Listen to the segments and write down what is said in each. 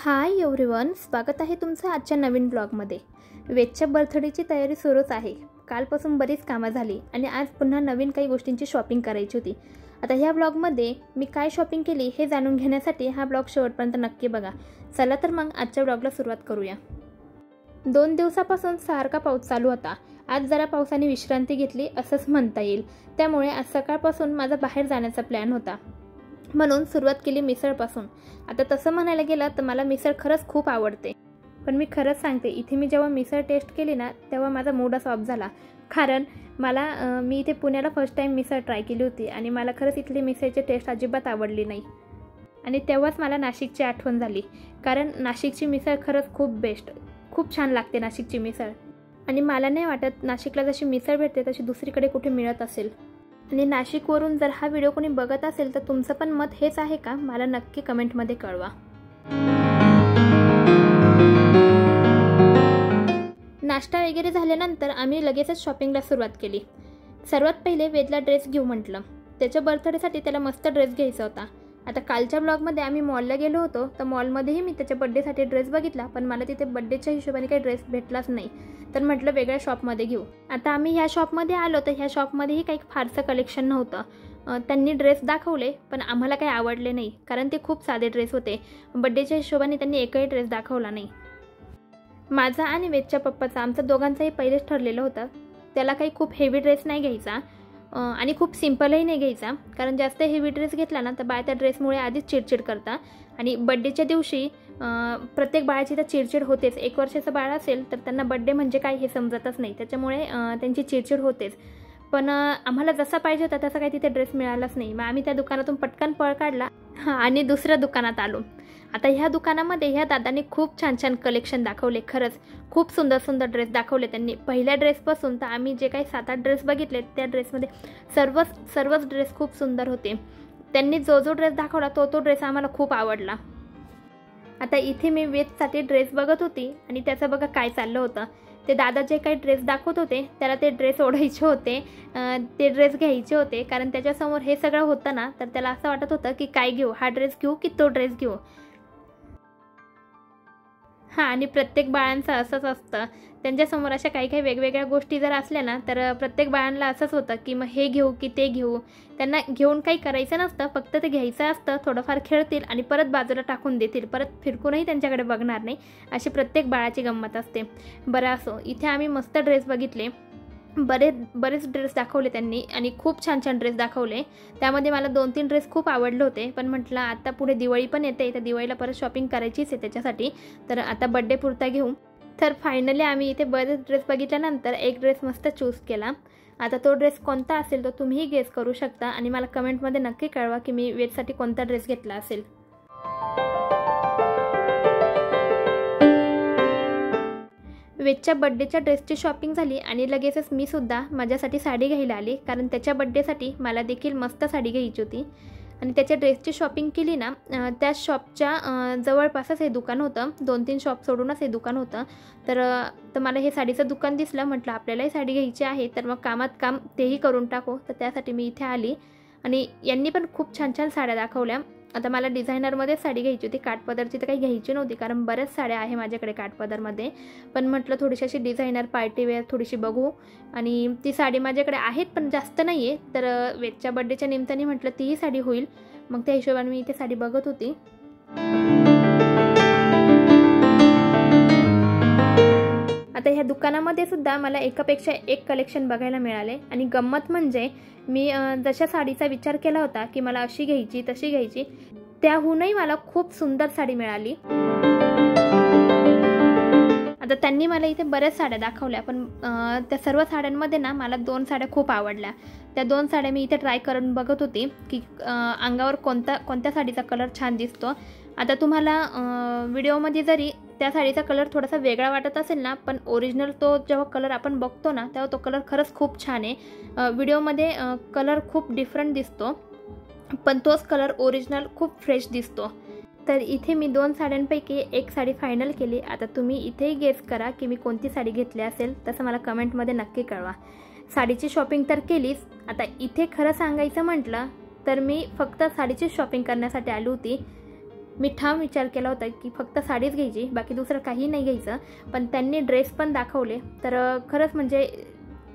Hi everyone, स्वागत आहे तुमचं आजच्या नवीन ब्लॉगमध्ये। वेदच्या बर्थडेची तयारी सुरूच आहे। कालपासून बरीच कामं झाली आणि आज पुन्हा नवीन काही गोष्टींची शॉपिंग करायची होती। आता ह्या ब्लॉगमध्ये मी काय शॉपिंग केली हे जाणून घेण्यासाठी हा ब्लॉग शेवटपर्यंत नक्की बघा। चला तर मग आजच्या ब्लॉगला सुरुवात करूया। 2 दिवसापासून सारखा पाऊस चालू होता। आज जरा पावसाने विश्रांती घेतली असंच म्हणता येईल। त्यामुळे आज सकाळपासून माझा बाहेर जाण्याचा प्लॅन होता, म्हणून सुरुवात केली मिसळपासून। आता तसं म्हणायला गेलं तर मला मिसळ खरंच खूप आवडते, पण मी खरंच सांगते, इथे मी जेव्हा मिसळ टेस्ट केली ना तेव्हा माझा मूडच ऑफ झाला। कारण मी इथे पुण्याला फर्स्ट टाइम मिसळ ट्राय केली होती आणि मला खरंच इथली मिसळची टेस्ट अजिबात आवडली नाही। आणि तेव्हाच मला नाशिकची आठवण झाली, कारण नाशिकची मिसळ खरंच खूप बेस्ट, खूप छान लागते नाशिकची मिसळ। आणि मला नाही वाटत नाशिकला जशी मिसळ भेटते तशी दुसरीकडे कुठे मिळत असेल। आणि नाशिकवरून जर हा व्हिडिओ कोणी बघत असेल तर तुमचं पण मत हेच आहे का, मला नक्की कमेंटमध्ये कळवा। नाश्ता वगैरे झाल्यानंतर आम्ही लगेचच शॉपिंगला सुरुवात केली। सर्वात पहिले वेदला ड्रेस घेऊ म्हटलं। त्याच्या बर्थडेसाठी त्याला मस्त ड्रेस घ्यायचा होता। आता कालच्या ब्लॉगमध्ये आम्ही मॉलला गेलो होतो, तर मॉलमध्येही मी त्याच्या बर्थडेसाठी ड्रेस बघितला, पण मला तिथे बर्थडेच्या हिशोबाने काही ड्रेस भेटलाच नाही, तर म्हटलं वेगळ्या शॉपमध्ये घेऊ। आता आम्ही ह्या शॉपमध्ये आलो तर ह्या शॉपमध्येही काही फारसं कलेक्शन नव्हतं। त्यांनी ड्रेस दाखवले पण आम्हाला काही आवडले नाही, कारण ते खूप साधे ड्रेस होते। बर्थडेच्या हिशोबाने त्यांनी एकही ड्रेस दाखवला नाही। माझा आणि वेदच्या पप्पाचा, आमचं दोघांचंही पहिलेच ठरलेलं होतं, त्याला काही खूप हेवी ड्रेस नाही घ्यायचा आणि खूप सिंपलही नाही घ्यायचा, कारण जास्त हेवी ड्रेस घेतला ना तर बाळ त्या ड्रेसमुळे आधीच चिडचिड करता। आणि बड्डेच्या दिवशी प्रत्येक बाळाची तर चिडचिड होतेच। 1 वर्षाचं बाळ असेल तर त्यांना बड्डे म्हणजे काय हे समजतच नाही, त्याच्यामुळे त्यांची चिडचिड होतेच। पण आम्हाला जसा पाहिजे होता तसा काही तिथे ड्रेस मिळालाच नाही। मग आम्ही त्या दुकानातून पटकन पळ काढला आणि दुसऱ्या दुकानात आलो। आता ह्या दुकानामध्ये ह्या दादांनी खूप छान छान कलेक्शन दाखवले, खरंच खूप सुंदर सुंदर ड्रेस दाखवले त्यांनी। पहिल्या ड्रेसपासून तर आम्ही जे काही 7-8 ड्रेस बघितले त्या ड्रेसमध्ये सर्वच ड्रेस खूप सुंदर होते। त्यांनी जो ड्रेस दाखवला तो ड्रेस आम्हाला खूप आवडला। आता इथे मी वेदसाठी ड्रेस बघत होती आणि त्याचं बघा काय चाललं होतं, ते दादा जे काही ड्रेस दाखवत होते त्याला ते ड्रेस ओढायचे होते, ते ड्रेस घ्यायचे होते, कारण त्याच्यासमोर हे सगळं होतं ना, तर त्याला असं वाटत होतं की काय घेऊ, हा ड्रेस घेऊ की तो ड्रेस घेऊ। आणि प्रत्येक बाळांचं असंच असतं, त्यांच्यासमोर अशा काही वेगवेगळ्या गोष्टी जर असल्या ना तर प्रत्येक बाळांना असंच होतं की मग हे घेऊ की ते घेऊ। त्यांना घेऊन काही करायचं नसतं, फक्त ते घ्यायचं असतं, थोडंफार खेळतील आणि परत बाजूला टाकून देतील, परत फिरकूनही त्यांच्याकडे बघणार नाही, अशी प्रत्येक बाळाची गंमत असते। बरं असो, इथे आम्ही मस्त ड्रेस बघितले, बरेच ड्रेस दाखवले त्यांनी आणि खूप छान छान ड्रेस दाखवले। त्यामध्ये मला 2-3 ड्रेस खूप आवडले होते, पण म्हटलं आता पुढे दिवाळी पण येते, तर दिवाळीला परत शॉपिंग करायचीच आहे त्याच्यासाठी, तर आता बड्डे पुरता घेऊ। तर फायनली आम्ही इथे बरेच ड्रेस बघितल्यानंतर एक ड्रेस मस्त चूज केला। आता तो ड्रेस कोणता असेल तो तुम्हीही गेस करू शकता आणि मला कमेंटमध्ये नक्की कळवा की मी वेदसाठी कोणता ड्रेस घेतला असेल। वेदच्या बड्डेच्या ड्रेसची शॉपिंग झाली आणि लगेचच मी सुद्धा माझ्यासाठी साडी घ्यायला आली, कारण त्याच्या बड्डेसाठी मला देखील मस्त साडी घ्यायची होती। आणि त्याच्या ड्रेसची शॉपिंग केली ना, त्या शॉपच्या जवळपासच हे दुकान होतं, 2-3 शॉप सोडूनच हे दुकान होतं। तर मला हे साडीचं दुकान दिसलं, म्हटलं आपल्यालाही साडी घ्यायची आहे, तर मग कामात काम तेही करून टाकू, तर त्यासाठी मी इथे आली। आणि यांनी पण खूप छान छान साड्या दाखवल्या। आता मला डिझायनरमध्येच साडी घ्यायची होती, काठपदरची तर काही घ्यायची नव्हती, कारण बऱ्याच साड्या आहे माझ्याकडे काठपदरमध्ये, पण म्हटलं थोडीशी अशी डिझायनर पार्टीवेअर थोडीशी बघू। आणि ती साडी माझ्याकडे आहेत पण जास्त नाही आहे, तर वेदच्या बड्डेच्या निमित्ताने म्हटलं तीही साडी होईल, मग त्या हिशोबाने मी इथे साडी बघत होती। आता ह्या दुकानामध्ये सुद्धा मला एकापेक्षा एक कलेक्शन बघायला मिळाले। आणि गंमत म्हणजे मी जशा साडीचा विचार केला होता की मला अशी घ्यायची तशी घ्यायची, त्याहूनही मला खूप सुंदर साडी मिळाली। आता त्यांनी मला इथे बऱ्याच साड्या दाखवल्या, पण त्या सर्व साड्यांमध्ये ना मला 2 साड्या खूप आवडल्या। त्या 2 साड्या मी इथे ट्राय करून बघत होती की अंगावर कोणत्या साडीचा कलर छान दिसतो। आता तुम्हाला व्हिडिओमध्ये जरी त्या साडीचा कलर थोडासा वेगळा वाटत असेल ना, पण ओरिजिनल तो जेव्हा कलर आपण बघतो ना तेव्हा तो कलर खरंच खूप छान आहे। व्हिडिओमध्ये कलर खूप डिफरंट दिसतो, पण तोच कलर ओरिजिनल खूप फ्रेश दिसतो। तर इथे मी 2 साड्यांपैकी एक साडी फायनल केली। आता तुम्ही इथेही गेस करा की मी कोणती साडी घेतली असेल, तसं मला कमेंटमध्ये नक्की कळवा। साडीची शॉपिंग तर केलीच। आता इथे खरं सांगायचं म्हटलं तर मी फक्त साडीची शॉपिंग करण्यासाठी आली होती, मी ठाम विचार केला होता की फक्त साडीच घ्यायची, बाकी दुसरं काही नाही घ्यायचं. पण त्यांनी ड्रेस पण दाखवले, तर खरंच म्हणजे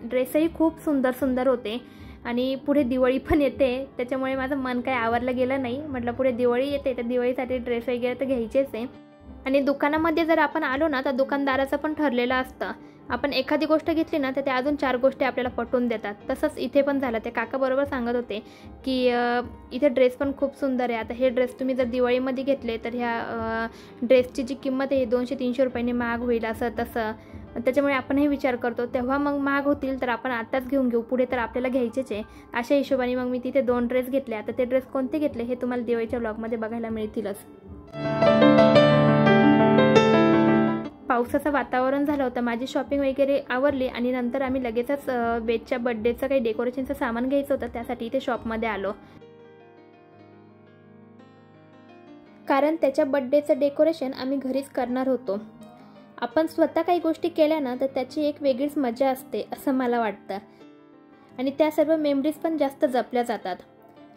ड्रेसही खूप सुंदर सुंदर होते. आणि पुढे दिवाळी पण येते, त्याच्यामुळे माझं मन काही आवरलं गेलं नाही. म्हटलं पुढे दिवाळी येते तर दिवाळीसाठी ड्रेस वगैरे तर घ्यायचेच आहे. आणि दुकानामध्ये जर आपण आलो ना तर दुकानदाराचं पण ठरलेलं असतं. आपण एखादी गोष्ट घेतली ना तर ते अजून 4 गोष्टी आपल्याला पटवून देतात. तसंच इथे पण झालं. ते काका बरोबर सांगत होते की इथे ड्रेस पण खूप सुंदर आहे. आता हे ड्रेस तुम्ही जर दिवाळीमध्ये घेतले तर ह्या ड्रेसची जी किंमत आहे 200-300 रुपयांनी महाग होईल असं तसं. त्याच्यामुळे आपणही विचार करतो तेव्हा मग महाग होतील तर आपण आत्ताच घेऊन घेऊ, पुढे तर आपल्याला घ्यायचेच आहे. अशा हिशोबाने मग मी तिथे 2 ड्रेस घेतले. आता ते ड्रेस कोणते घेतले हे तुम्हाला दिवाळीच्या व्लॉगमध्ये बघायला मिळतीलच. पावसाचं वातावरण झालं होतं, माझी शॉपिंग वगैरे आवरली आणि नंतर आम्ही लगेचच वेदच्या बड्डेचं काही डेकोरेशनचं सामान घ्यायचं होतं, त्यासाठी इथे शॉपमध्ये आलो. कारण त्याच्या बड्डेचं डेकोरेशन आम्ही घरीच करणार होतो. आपण स्वतः काही गोष्टी केल्या ना तर त्याची एक वेगळीच मजा असते असं मला वाटतं. आणि त्या सर्व मेमरीज पण जास्त जपल्या जातात.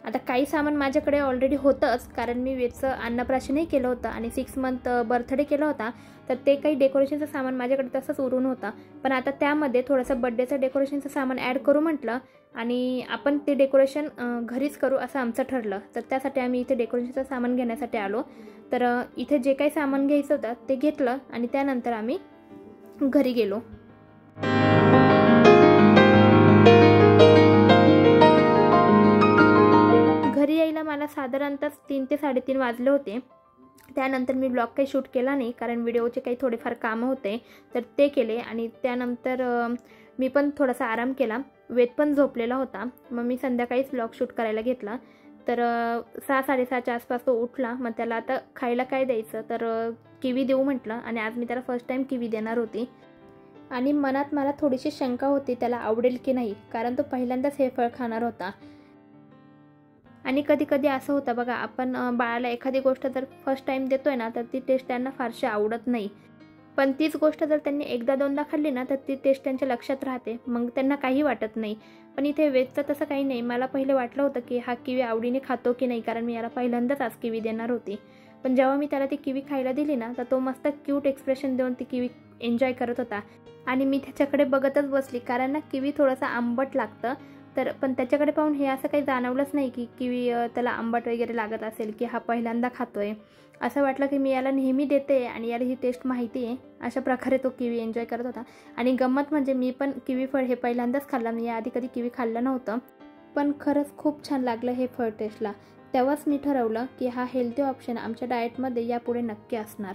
आता काही सामान माझ्याकडे ऑलरेडी होतंच, कारण मी वेदचं अन्नप्राशनही केलं होतं आणि 6 मंथ बर्थडे केला होता, तर ते काही डेकोरेशनचं सामान माझ्याकडे तसंच उरून होतं. पण आता त्यामध्ये थोडंसं बड्डेचं डेकोरेशनचं सामान ॲड करू म्हटलं आणि आपण ते डेकोरेशन घरीच करू असं आमचं ठरलं. तर त्यासाठी आम्ही इथे डेकोरेशनचं सामान घेण्यासाठी आलो. तर इथे जे काही सामान घ्यायचं होतं ते घेतलं आणि त्यानंतर आम्ही घरी गेलो. घरी यायला मला साधारणतः 3 ते 3:30 वाजले होते. त्यानंतर मी ब्लॉग काही शूट केला नाही, कारण व्हिडिओचे काही थोडेफार कामं होते तर ते केले. आणि त्यानंतर मी पण थोडासा आराम केला. वेद पण झोपलेला होता. मग मी संध्याकाळीच ब्लॉग शूट करायला घेतला. तर 6-6:30च्या आसपास तो उठला. मग त्याला आता खायला काय द्यायचं, तर किवी देऊ म्हटलं. आणि आज मी त्याला फर्स्ट टाईम किवी देणार होती. आणि मनात मला थोडीशी शंका होती त्याला आवडेल की नाही, कारण तो पहिल्यांदाच हे फळ खाणार होता. आणि कधी कधी असं होतं बघा, आपण बाळाला एखादी गोष्ट जर फर्स्ट टाईम देतोय ना तर ती टेस्ट त्यांना फारशी आवडत नाही. पण तीच गोष्ट जर त्यांनी एकदा दोनदा खाल्ली ना तर ती टेस्ट त्यांच्या लक्षात राहते, मग त्यांना काही वाटत नाही. पण इथे वेदचं तसं काही नाही. मला पहिले वाटलं होतं की हा किवी आवडीने खातो की नाही, कारण मी याला पहिल्यांदाच आज किवी देणार होती. पण जेव्हा मी त्याला ती किवी खायला दिली ना तर तो मस्त क्यूट एक्सप्रेशन देऊन ती किवी एन्जॉय करत होता. आणि मी त्याच्याकडे बघतच बसली, कारण ना किवी थोडंसं आंबट लागतं. तर पण त्याच्याकडे पाहून हे असं काही जाणवलंच नाही की किवी त्याला आंबट वगैरे लागत असेल, की हा पहिल्यांदा खातोय. असं वाटलं की मी याला नेहमी देते आणि याला ही टेस्ट माहिती आहे. अशा प्रकारे तो किवी एन्जॉय करत होता. आणि गंमत म्हणजे मी पण किवी फळ हे पहिल्यांदाच खाल्लं, मी याआधी कधी किवी खाल्लं नव्हतं. पण खरंच खूप छान लागलं हे फळ टेस्टला. तेव्हाच मी ठरवलं की हा हेल्दी ऑप्शन आमच्या डाएटमध्ये यापुढे नक्की असणार.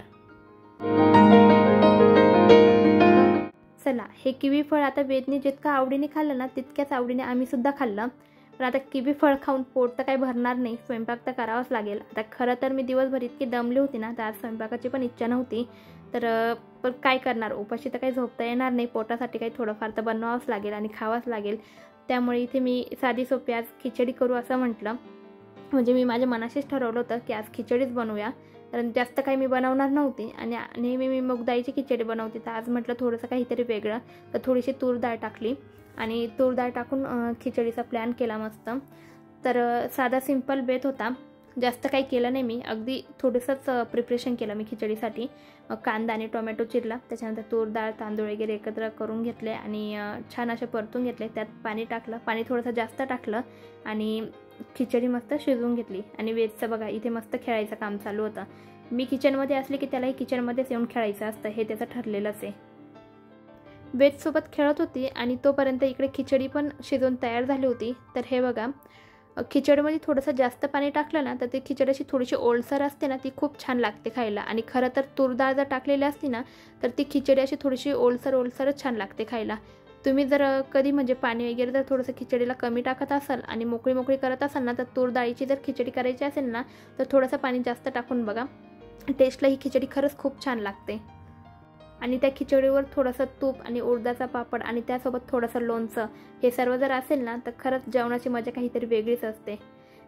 चला, हे किवी फळ आता वेदने जितकं आवडीने खाल्लं ना तितक्याच आवडीने आम्ही सुद्धा खाल्लं. पण आता किवी फळ खाऊन पोट तर काही भरणार नाही, स्वयंपाक तर करावाच लागेल. आता खरं तर मी दिवसभर इतकी दमली होती ना तर आज स्वयंपाकाची पण इच्छा नव्हती. तर पण काय करणार, उपाशी तर काही झोपता येणार नाही, पोटासाठी काही थोडंफार तर बनवावंच लागेल आणि खावाच लागेल. त्यामुळे इथे मी साधी सोपी आज खिचडी करू असं म्हटलं. म्हणजे मी माझ्या मनाशीच ठरवलं होतं की आज खिचडीच बनवूया, कारण जास्त काही मी बनवणार नव्हती. आणि नेहमी मी मूग डाळीची खिचडी बनवते, तर आज म्हटलं थोडंसं काहीतरी वेगळं. तर थोडीशी तूर डाळ टाकली आणि तूर डाळ टाकून खिचडीचा प्लॅन केला मस्त. तर साधा सिंपल बेत होता, जास्त काही केलं नाही मी. अगदी थोडंसंच प्रिपरेशन केलं मी खिचडीसाठी. कांदा आणि टोमॅटो चिरला, त्याच्यानंतर तूर डाळ तांदूळ वगैरे एकत्र करून घेतले आणि छान असे परतून घेतले. त्यात पाणी टाकलं, पाणी थोडंसं जास्त टाकलं आणि खिचडी मस्त शिजवून घेतली. आणि वेदचं बघा इथे मस्त खेळायचं काम चालू होतं. मी किचनमध्ये असले की त्यालाही किचनमध्येच येऊन खेळायचं असतं, हे त्याचं ठरलेलंच आहे. वेदसोबत खेळत होती आणि तोपर्यंत इकडे खिचडी पण शिजवून तयार झाली होती. तर हे बघा, खिचडीमध्ये थोडंसं जास्त पाणी टाकलं ना तर ती खिचडी अशी थोडीशी ओलसर असते ना, ती खूप छान लागते खायला. आणि खरं तर तूर डाळ जर टाकलेली असती ना तर ती खिचडी अशी थोडीशी ओलसरच छान लागते खायला. तुम्ही जर कधी म्हणजे पाणी वगैरे जर थोडंसं खिचडीला कमी टाकत असाल आणि मोकळी करत असाल ना तर तूर डाळीची जर खिचडी करायची असेल ना तर थोडंसं पाणी जास्त टाकून बघा, टेस्टला ही खिचडी खरंच खूप छान लागते. आणि त्या खिचडीवर थोडंसं तूप आणि उडदाचा पापड आणि त्यासोबत थोडंसं लोणचं, हे सर्व जर असेल ना तर खरंच जेवणाची मजा काहीतरी वेगळीच असते.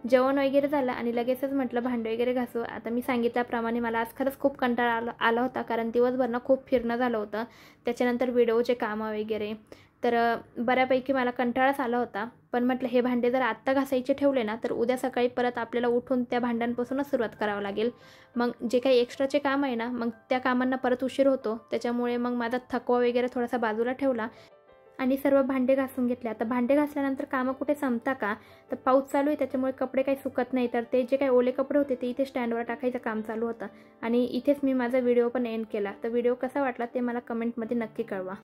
जेवण वगैरे झालं आणि लगेचच म्हटलं भांडे वगैरे घासू. आता मी सांगितल्याप्रमाणे मला आज खरंच खूप कंटाळा आला होता, कारण दिवसभर ना खूप फिरणं झालं होतं. त्याच्यानंतर व्हिडिओचे कामं वगैरे. तर बऱ्यापैकी मला कंटाळाच आला होता. पण म्हटलं हे भांडे जर आत्ता घासायचे ठेवले ना तर उद्या सकाळी परत आपल्याला उठून त्या भांड्यांपासूनच सुरुवात करावं लागेल. मग जे काही एक्स्ट्राचे काम आहे ना मग त्या कामांना परत उशीर होतो. त्याच्यामुळे मग माझा थकवा वगैरे थोडासा बाजूला ठेवला आणि सर्व भांडे घासून घेतले. आता भांडे घासल्यानंतर कामं कुठे संपता का, तर पाऊस चालू आहे त्याच्यामुळे कपडे काही सुकत नाही. तर ते जे काही ओले कपडे होते ते इथे स्टँडवर टाकायचं काम चालू होतं आणि इथेच मी माझा व्हिडिओ पण एंड केला. तर व्हिडिओ कसा वाटला ते मला कमेंटमध्ये नक्की कळवा.